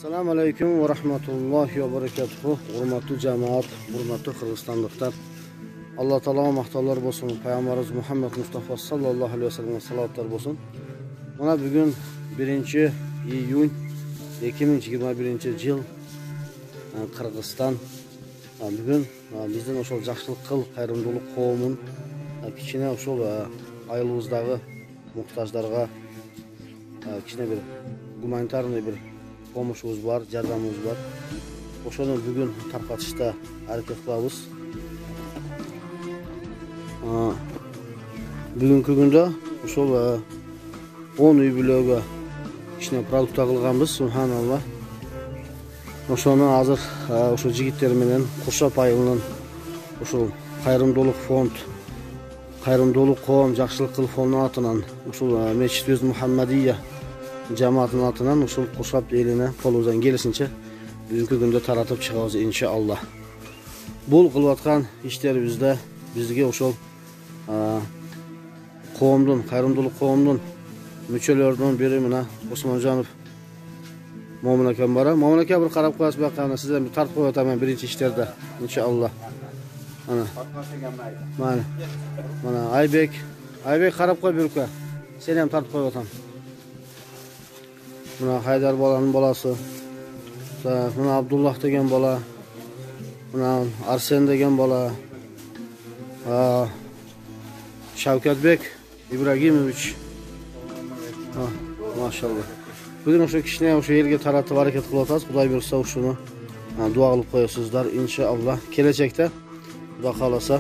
Assalomu alaykum va rahmatullohi va barakatuh. Hurmatli jamoat, hurmatli qirg'izistonliklar. Alloh taolo maqtovlar bo'lsin. Payg'ambarimiz Muhammad Mustafa sallallohu alayhi vasallamga salotlar bo'lsin. Mana bugun 1-iyun 2021-yil Qirg'iziston. Bugun bizning o'sha yaxshilik qil, qayrimdalik qavmin kichkina o'sha ayolimizdagi muhtojlarga kichkina bir gumanitarniy bir pomoshimiz var, yordamimiz var. O'shani bugun tarqatishda harakat qilamiz. Bugungi kunda o'sha 10 uy bloga kichkina produkt qilganmiz, subhanalloh. O'shani hozir o'sha yigitlar bilan Qurshab ayilining o'sha qayrimdalik fond, qayrimdalik qavm yaxshilik qil fondi atidan o'sha Mesjid Muhammadiya jamoatning atidan usul Qurshab eline qo'ldan kelishincha bugungi kunda taratib chiqamiz inshaalloh. Bu qilayotgan ishlarimizda bizga o'sha qavmdan, qayrimdalik qavmdan müçelerden biri mana Osmonjonov Mo'min akam bor. Mo'min aka bir qarab qo'yasiz bu yoqqa, sizdan bir tartib qo'yaman birinchi ishlarda inshaalloh. Mana Aybek qarab qo'y bir yoqqa. Seni ham tartib qo'yaman. Buna Haydar bolanın balası. Buna Abdullah degen bola. Buna Arsen degen bola. Shavkatbek Ibragimovich. Maşallah. Bugün o'sha kishini o'sha yerga taratib harakat qilyapmiz. Xudo bersa o'shuni duo qilib qo'yasizlar inshaalloh. Kelajakda Xudo xolasa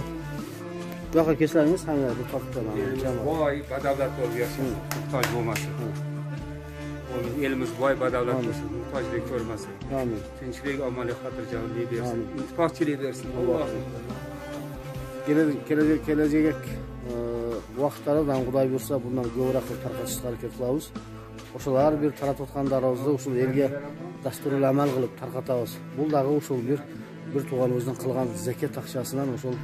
bu yoqqa kelsangiz hamma bu tortdan boy badavlat bo'lib yursin, muhtoj bo'lmasin. Elimiz boy badavlat bo'lsin, muhtojlik ko'rmasin. Amin. Tinchlik, omonlik, xotirjamlik bersin, ittifoqchilik bersin. Allohim. Kelajak vaqtlardan Xudo bersa bundan ko'proq tarqatishga harakat qilamiz. O'shalar bir taratayotganlarimizda usul elga dasturli amal qilib tarqatamiz. Bu dag'i usul bir tug'animizdan qilgan zakat taqchasidan usul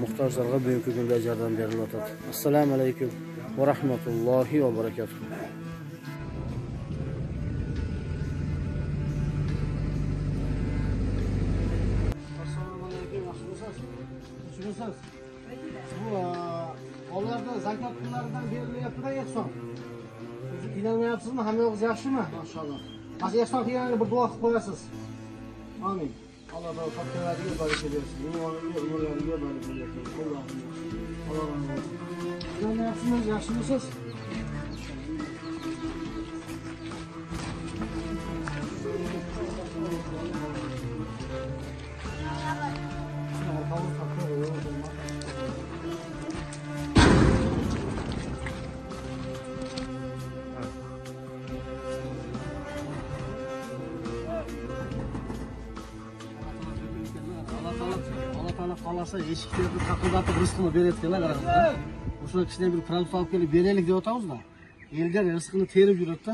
muhtojlarga bugungi kunda yordam berilyapti. Assalomu alaykum va rahmatullohi va barakatuh. Bu onlarda zakat pullaridan berilyapti da yaqson. Siz inanmayapsizmi? Hammangiz yaxshimi? Maşallah. Hozir yaqson qilganingni bir duo qilib qo'yasiz. Amin. Alloh taolo faktlarga baraka bersin. Umrlarga baraka bersin. Alloh razı olsun. Inanmayapsizmi? Yaxshimisiz? Qalasa eshiklarni taqildatib rizqini berayotganlar qaranglar. O'sha kichkina bir produkt olib kelib beraylik deb o'tamiz-da. Elga rizqini terib yuribdi.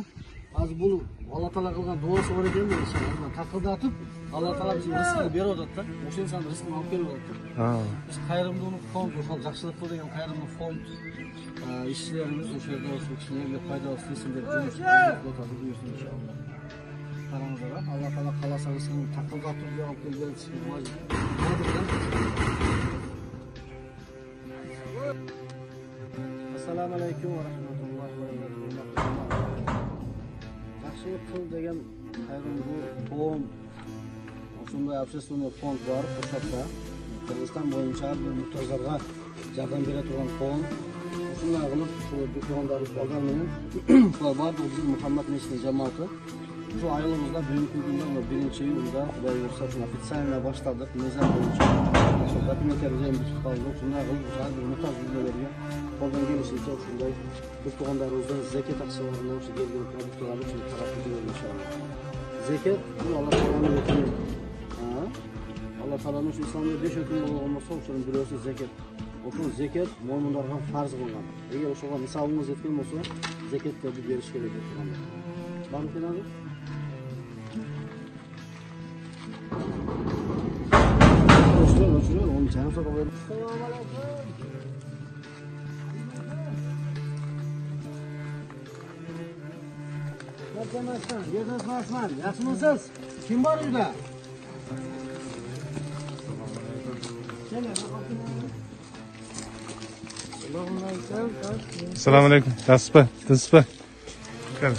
Hozir bu Alloh taolo qilgan duosi bor ekan deb inshaalloh taqildatib Alloh taolo bizga rizqini beryapti-da. O'sha inson rizqini olib kelyapti. Biz qayrimdalik fond, yaxshilik qil degan qayrimdalik fond ishlarimiz o'sha yerda o'sha kishilarga foyda olsin deb junus qilib inshaalloh. Allah taolo qalasa rizqini taqildatib olib kelganiga muvaffaq. Assalomu alaykum va rahmatullohi va barakatuh. Yaxshilik qil degan qayrimdalik fond, shunday общественный fond bor Qurshobda. Qirg'iziston bo'yicha bir muhtojlarga yordam beradigan fond. Shunday qilib shu do'konlarni olganmen bor bizim Muhammad Mesjid jamoati. Şu ayılımızda bugünkü günden 1-iyunda Xudo bersa shuni ofitsialno boshladik. Mezon bo'yicha shu dokumentlarimizni bir tutib shunday qilib bir muhtoj bizlarga qo'ldan kelishicha shunday bir to'g'onlarimizdan zakat taqsimlaridan shu kelgan produktlarni shuni tarqatib beramiz inshaalloh. Zakat bu Alloh taoloning hukmi. Alloh taoloning shu islomda 5 hukmi bo'lmasa o'shaning birosi zakat. O'sha zakat mo'minlarga farz bo'lgan. Agar o'shaga misolimiz yetgan bo'lsa, zakatni berish kerak bo'ladi. Barmi keladi? Onu canım sokamayalım. Erkamasdan, Berdasmasman, yaxshimisiz? Kim bor uyda? Assalomu alaykum. Tasba. Qani.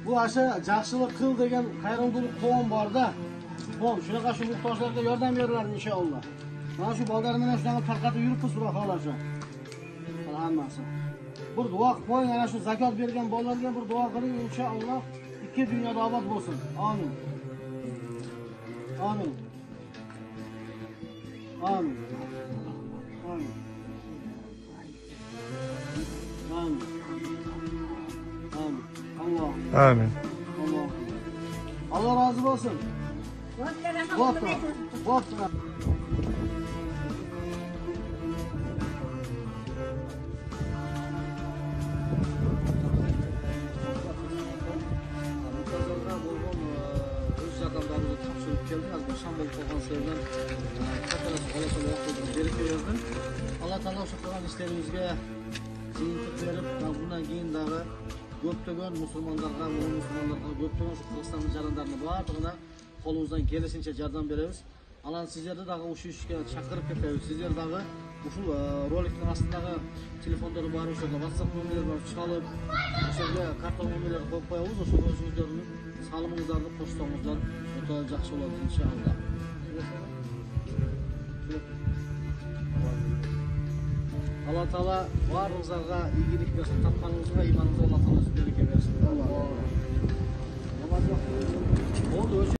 Bu aşa yaxshilik qil degan qayrımdılık fon bor-da. Fon shunaqa shu muhtojlarga yordam beriladi inshaalloh. Mana shu bolalar bilan shunaqa tarqatib yuribmiz bular xohlashi. Hammasi. Bir duo qilib qo'ying, ana shu zakot bergan bolalarga bir duo qiling, inshaalloh ikki dunyoda obod bo'lsin. Amin. Amin. Amin. Amin. Amin. Amin. Allah. Amin. Allah. Allah razı olsun. Votla. Votla. Allah Taala o'sha qilgan ishlarimizga ziynat berib, bundan keyin dağı ko'ptagan musulmonlarga, ko'ptagan shu Qirg'iziston jarayonlarini barlig'ini qo'limizdan kelishincha yordam beramiz. Alan sizlarni dağı o'sha ishga chaqirib ketamiz. Sizlar dağı o'sha rolikning ostidagi telefonlari bor, o'sha WhatsApp nomerlari bor, chalib, o'shaga karton nomerlarini qo'yib qo'yamiz. O'sha o'zingizlarni salimingizlarni qo'shsangizlar, o'ta yaxshi bo'ladi inshaalloh. Allah Taala barınızlarga iyilik versin, tapmanızga imanınızga Allah Taala bereket versin. Allah. Namaz yok. Oldu.